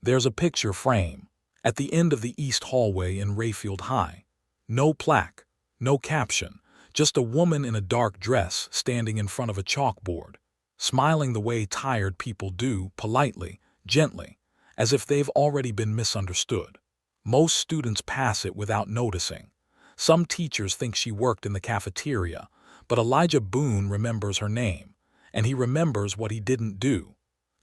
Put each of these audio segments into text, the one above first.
There's a picture frame at the end of the east hallway in Rayfield High. No plaque, no caption, just a woman in a dark dress standing in front of a chalkboard, smiling the way tired people do, politely, gently, as if they've already been misunderstood. Most students pass it without noticing. Some teachers think she worked in the cafeteria, but Elijah Boone remembers her name, and he remembers what he didn't do.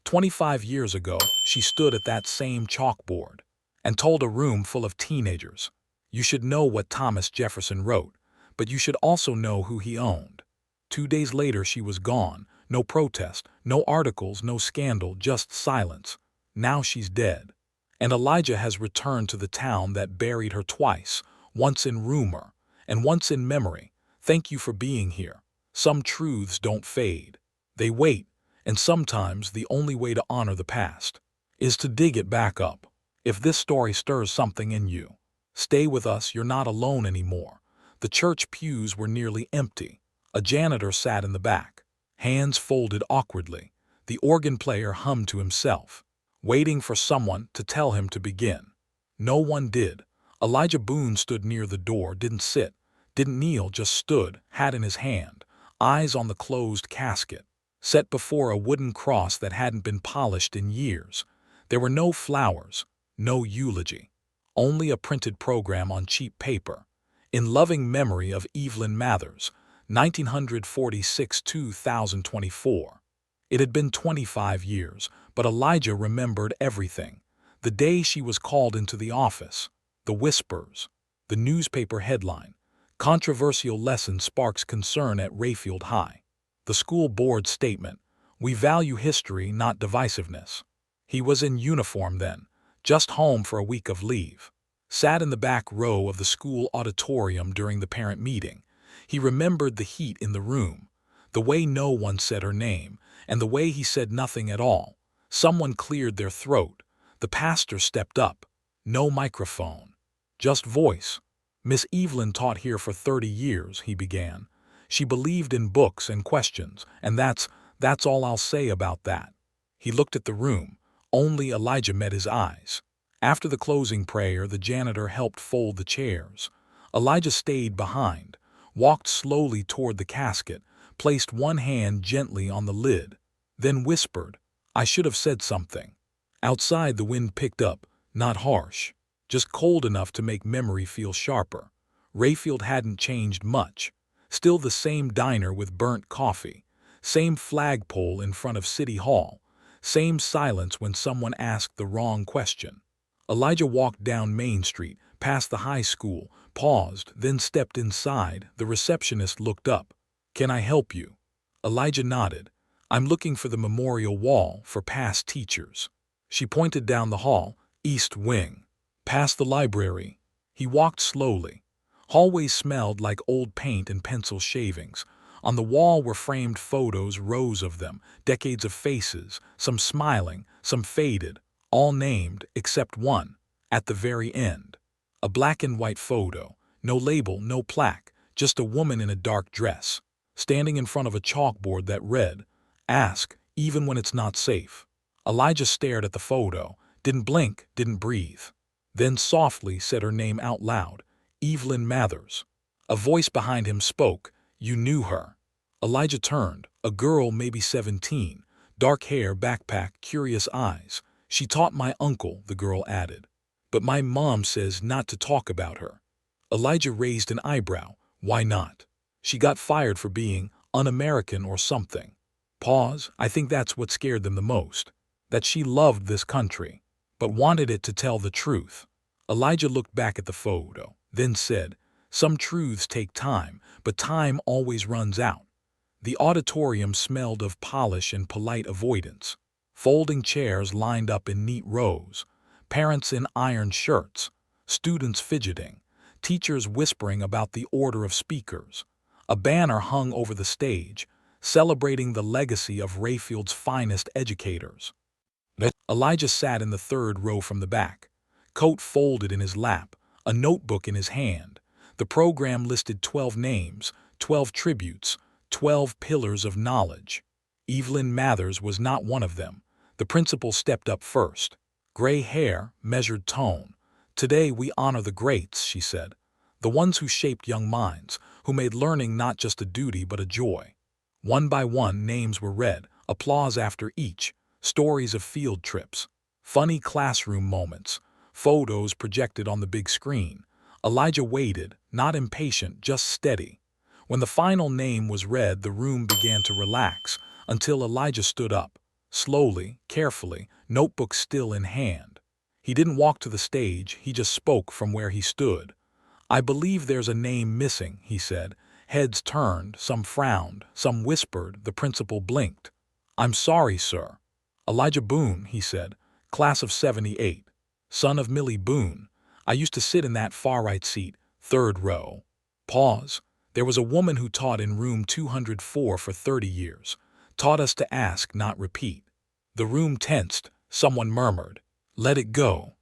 25 years ago, she stood at that same chalkboard and told a room full of teenagers, "You should know what Thomas Jefferson wrote, but you should also know who he owned." 2 days later, she was gone. No protest, no articles, no scandal, just silence. Now she's dead. And Elijah has returned to the town that buried her twice, once in rumor and once in memory. Thank you for being here. Some truths don't fade. They wait, and sometimes the only way to honor the past is to dig it back up. If this story stirs something in you, stay with us. You're not alone anymore. The church pews were nearly empty. A janitor sat in the back, hands folded awkwardly. The organ player hummed to himself, waiting for someone to tell him to begin. No one did. Elijah Boone stood near the door, didn't sit, didn't kneel, just stood, hat in his hand, eyes on the closed casket, set before a wooden cross that hadn't been polished in years. There were no flowers, no eulogy, only a printed program on cheap paper. In loving memory of Evelyn Mathers, 1946–2024. It had been 25 years, but Elijah remembered everything. The day she was called into the office, the whispers, the newspaper headline, "Controversial lesson sparks concern at Rayfield High." The school board statement, "We value history, not divisiveness." He was in uniform then, just home for a week of leave. Sat in the back row of the school auditorium during the parent meeting. He remembered the heat in the room, the way no one said her name, and the way he said nothing at all. Someone cleared their throat. The pastor stepped up. No microphone, just voice. "Miss Evelyn taught here for 30 years, he began. "She believed in books and questions, and that's all I'll say about that." He looked at the room. Only Elijah met his eyes. After the closing prayer, the janitor helped fold the chairs. Elijah stayed behind, walked slowly toward the casket, placed one hand gently on the lid, then whispered, "I should have said something." Outside, the wind picked up, not harsh, just cold enough to make memory feel sharper. Rayfield hadn't changed much. Still the same diner with burnt coffee, same flagpole in front of City Hall, same silence when someone asked the wrong question. Elijah walked down Main Street, past the high school, paused, then stepped inside. The receptionist looked up. "Can I help you?" Elijah nodded. "I'm looking for the memorial wall for past teachers." She pointed down the hall, East Wing, past the library. He walked slowly. Hallways smelled like old paint and pencil shavings. On the wall were framed photos, rows of them, decades of faces, some smiling, some faded, all named except one, at the very end. A black and white photo, no label, no plaque, just a woman in a dark dress, standing in front of a chalkboard that read, "Ask, even when it's not safe." Elijah stared at the photo, didn't blink, didn't breathe. Then softly said her name out loud, "Evelyn Mathers." A voice behind him spoke, "You knew her." Elijah turned, a girl maybe 17, dark hair, backpack, curious eyes. "She taught my uncle," the girl added. "But my mom says not to talk about her." Elijah raised an eyebrow. "Why not?" "She got fired for being un-American or something." Pause. "I think that's what scared them the most. That she loved this country, but wanted it to tell the truth." Elijah looked back at the photo, then said, "Some truths take time, but time always runs out." The auditorium smelled of polish and polite avoidance. Folding chairs lined up in neat rows, parents in iron shirts, students fidgeting, teachers whispering about the order of speakers. A banner hung over the stage, celebrating the legacy of Rayfield's finest educators. Elijah sat in the third row from the back, coat folded in his lap, a notebook in his hand. The program listed 12 names, 12 tributes, 12 pillars of knowledge. Evelyn Mathers was not one of them. The principal stepped up first. Gray hair, measured tone. "Today we honor the greats," she said. "The ones who shaped young minds, who made learning not just a duty but a joy." One by one, names were read, applause after each, stories of field trips, funny classroom moments, photos projected on the big screen. Elijah waited, not impatient, just steady. When the final name was read, the room began to relax, until Elijah stood up, slowly, carefully, notebook still in hand. He didn't walk to the stage, he just spoke from where he stood. "I believe there's a name missing," he said. Heads turned, some frowned, some whispered, the principal blinked. "I'm sorry, sir." "Elijah Boone," he said, "class of '78. Son of Millie Boone. I used to sit in that far-right seat, third row." Pause. "There was a woman who taught in room 204 for 30 years. Taught us to ask, not repeat." The room tensed. Someone murmured, "Let it go."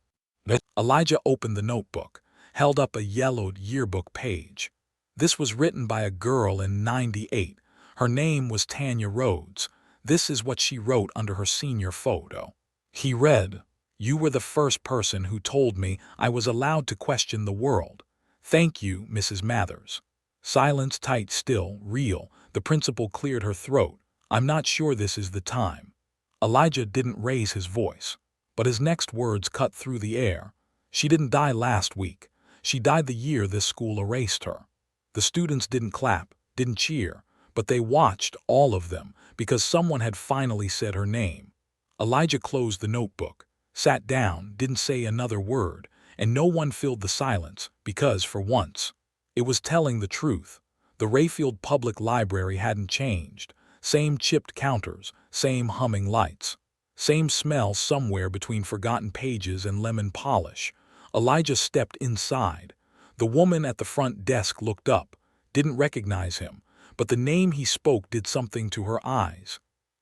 Elijah opened the notebook, held up a yellowed yearbook page. This was written by a girl in '98. Her name was Tanya Rhodes. This is what she wrote under her senior photo. He read, "You were the first person who told me I was allowed to question the world. Thank you, Mrs. Mathers." Silence, tight, still, real. The principal cleared her throat. "I'm not sure this is the time." Elijah didn't raise his voice, but his next words cut through the air. "She didn't die last week. She died the year this school erased her." The students didn't clap, didn't cheer, but they watched, all of them, because someone had finally said her name. Elijah closed the notebook, sat down, didn't say another word, and no one filled the silence, because, for once, it was telling the truth. The Rayfield Public Library hadn't changed. Same chipped counters, same humming lights, same smell somewhere between forgotten pages and lemon polish. Elijah stepped inside. The woman at the front desk looked up, didn't recognize him, but the name he spoke did something to her eyes.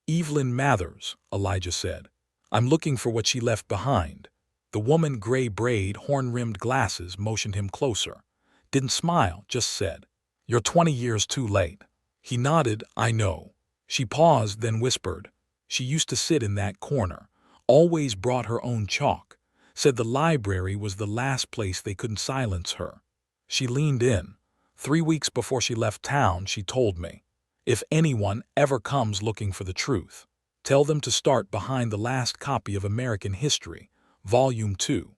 "Evelyn Mathers," Elijah said. "I'm looking for what she left behind." The woman, gray braid, horn-rimmed glasses, motioned him closer. Didn't smile, just said, "You're 20 years too late." He nodded, "I know." She paused, then whispered, "She used to sit in that corner, always brought her own chalk. Said the library was the last place they couldn't silence her." She leaned in. "3 weeks before she left town, she told me, if anyone ever comes looking for the truth, tell them to start behind the last copy of American History, Volume 2.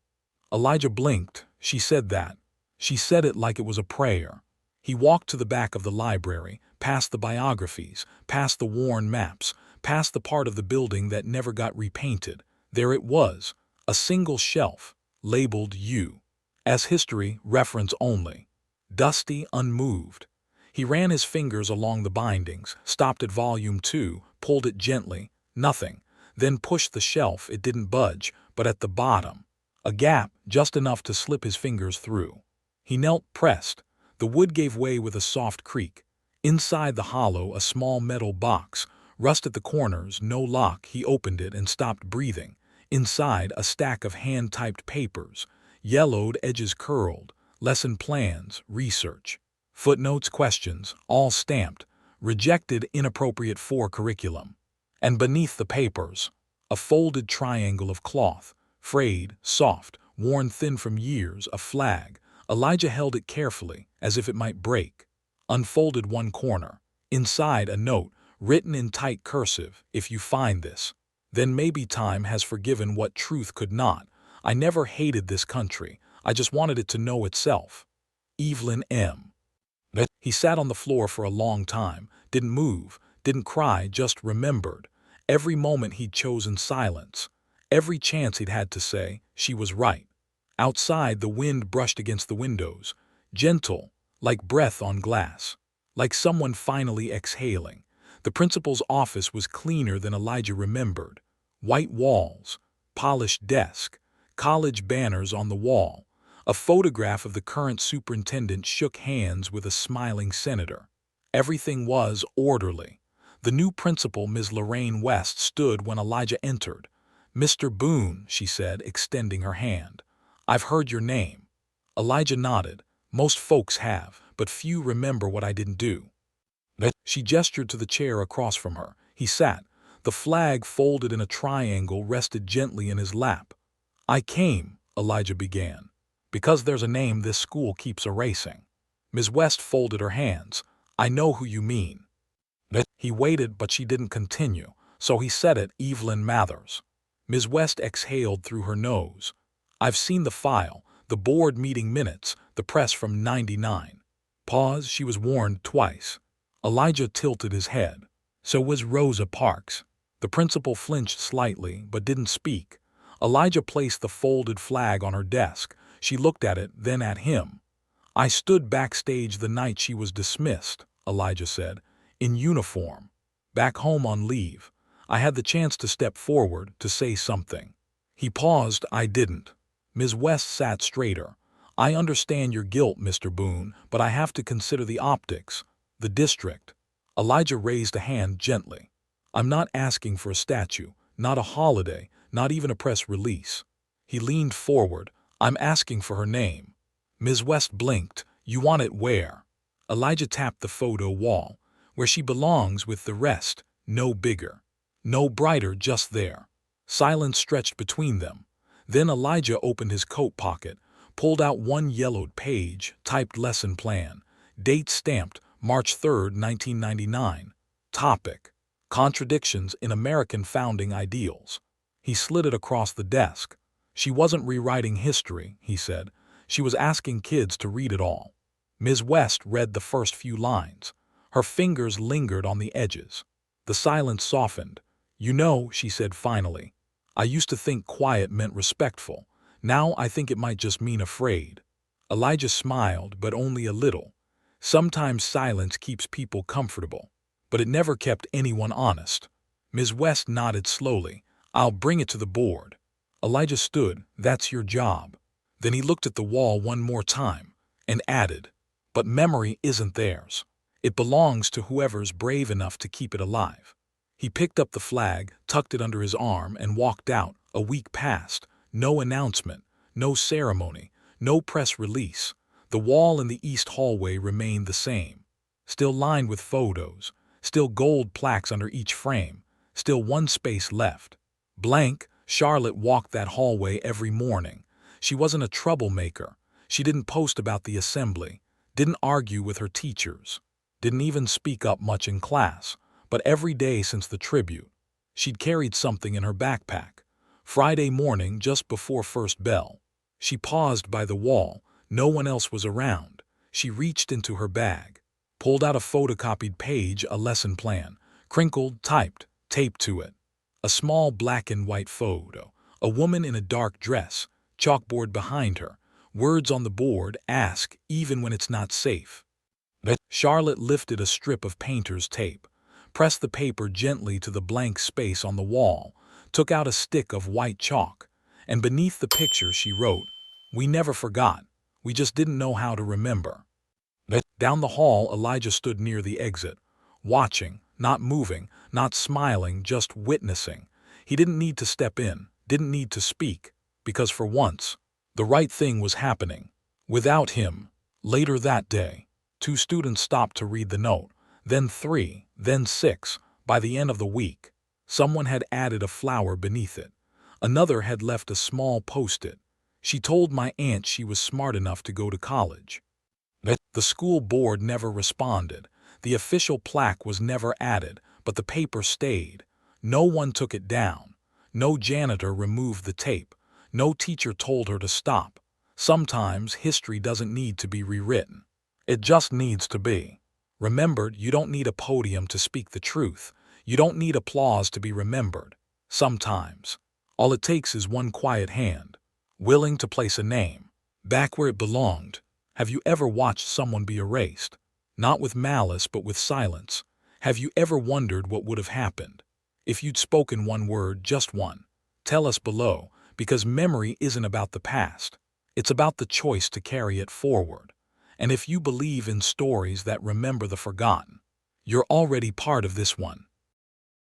Elijah blinked. She said that. She said it like it was a prayer. He walked to the back of the library, past the biographies, past the worn maps, past the part of the building that never got repainted. There it was. A single shelf, labeled U. as history, reference only. Dusty, unmoved. He ran his fingers along the bindings, stopped at Volume 2, pulled it gently, nothing. Then pushed the shelf. It didn't budge, but at the bottom, a gap just enough to slip his fingers through. He knelt, pressed. The wood gave way with a soft creak. Inside the hollow, a small metal box, rust at the corners, no lock. He opened it and stopped breathing. Inside, a stack of hand-typed papers, yellowed, edges curled, lesson plans, research, footnotes, questions, all stamped, rejected, inappropriate for curriculum. And beneath the papers, a folded triangle of cloth, frayed, soft, worn thin from years, a flag. Elijah held it carefully, as if it might break. Unfolded one corner. Inside, a note, written in tight cursive, "If you find this, then maybe time has forgiven what truth could not. I never hated this country. I just wanted it to know itself. Evelyn M." He sat on the floor for a long time, didn't move, didn't cry, just remembered. Every moment he'd chosen silence. Every chance he'd had to say, she was right. Outside, the wind brushed against the windows, gentle, like breath on glass, like someone finally exhaling. The principal's office was cleaner than Elijah remembered. White walls, polished desk, college banners on the wall. A photograph of the current superintendent shook hands with a smiling senator. Everything was orderly. The new principal, Ms. Lorraine West, stood when Elijah entered. "Mr. Boone," she said, extending her hand. "I've heard your name." Elijah nodded. "Most folks have, but few remember what I didn't do." She gestured to the chair across from her. He sat. The flag, folded in a triangle, rested gently in his lap. "I came," Elijah began, "because there's a name this school keeps erasing." Ms. West folded her hands. "I know who you mean." He waited, but she didn't continue, so he said it, "Evelyn Mathers." Ms. West exhaled through her nose. "I've seen the file, the board meeting minutes, the press from '99. Pause, she was warned twice. Elijah tilted his head. So was Rosa Parks. The principal flinched slightly, but didn't speak. Elijah placed the folded flag on her desk. She looked at it, then at him. "I stood backstage the night she was dismissed," Elijah said, "in uniform. Back home on leave. I had the chance to step forward, to say something." He paused. "I didn't." Ms. West sat straighter. "I understand your guilt, Mr. Boone, but I have to consider the optics. The district." Elijah raised a hand gently. "I'm not asking for a statue, not a holiday, not even a press release." He leaned forward. "I'm asking for her name." Ms. West blinked. "You want it where?" Elijah tapped the photo wall. "Where she belongs with the rest, no bigger, no brighter, just there." Silence stretched between them. Then Elijah opened his coat pocket, pulled out one yellowed page, typed lesson plan, date stamped March 3rd, 1999. Topic: Contradictions in American Founding Ideals. He slid it across the desk. "She wasn't rewriting history," he said. "She was asking kids to read it all." Ms. West read the first few lines. Her fingers lingered on the edges. The silence softened. "You know," she said finally, "I used to think quiet meant respectful. Now I think it might just mean afraid." Elijah smiled, but only a little. "Sometimes silence keeps people comfortable, but it never kept anyone honest." Ms. West nodded slowly. "I'll bring it to the board." Elijah stood. "That's your job." Then he looked at the wall one more time and added, "But memory isn't theirs. It belongs to whoever's brave enough to keep it alive." He picked up the flag, tucked it under his arm, and walked out. A week passed. No announcement, no ceremony, no press release. The wall in the east hallway remained the same, still lined with photos, still gold plaques under each frame, still one space left. Blank. Charlotte walked that hallway every morning. She wasn't a troublemaker. She didn't post about the assembly, didn't argue with her teachers, didn't even speak up much in class. But every day since the tribute, she'd carried something in her backpack. Friday morning, just before first bell, she paused by the wall. No one else was around. She reached into her bag, pulled out a photocopied page, a lesson plan, crinkled, typed, taped to it. A small black and white photo, a woman in a dark dress, chalkboard behind her, words on the board, "Ask, even when it's not safe." Charlotte lifted a strip of painter's tape, pressed the paper gently to the blank space on the wall, took out a stick of white chalk, and beneath the picture she wrote, "We never forgot. We just didn't know how to remember." Down the hall, Elijah stood near the exit, watching, not moving, not smiling, just witnessing. He didn't need to step in, didn't need to speak, because for once, the right thing was happening. Without him. Later that day, 2 students stopped to read the note, then 3, then 6. By the end of the week, someone had added a flower beneath it. Another had left a small post-it. "She told my aunt she was smart enough to go to college." The school board never responded. The official plaque was never added, but the paper stayed. No one took it down. No janitor removed the tape. No teacher told her to stop. Sometimes history doesn't need to be rewritten. It just needs to be remembered. You don't need a podium to speak the truth. You don't need applause to be remembered. Sometimes, all it takes is one quiet hand, willing to place a name back where it belonged. Have you ever watched someone be erased? Not with malice, but with silence. Have you ever wondered what would have happened if you'd spoken one word, just one? Tell us below, because memory isn't about the past. It's about the choice to carry it forward. And if you believe in stories that remember the forgotten, you're already part of this one.